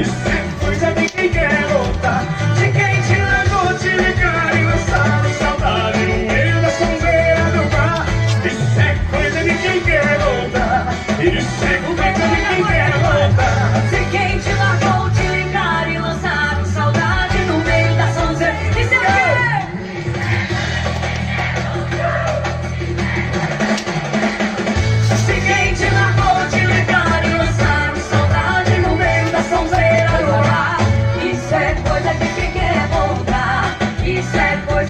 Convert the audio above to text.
Isso é coisa de quem quer voltar. De quem te largou, te ligar e lançar saudade no meio da sonzeira do bar. Isso é coisa de quem quer voltar. Isso é coisa de quem quer voltar. De quem te largou, te ligar e lançar saudade no meio da sonzeira. Isso é o quê? De quem te largou, te ligar e lançar saudade no meio da sonzeira do ar. Isso é coisa de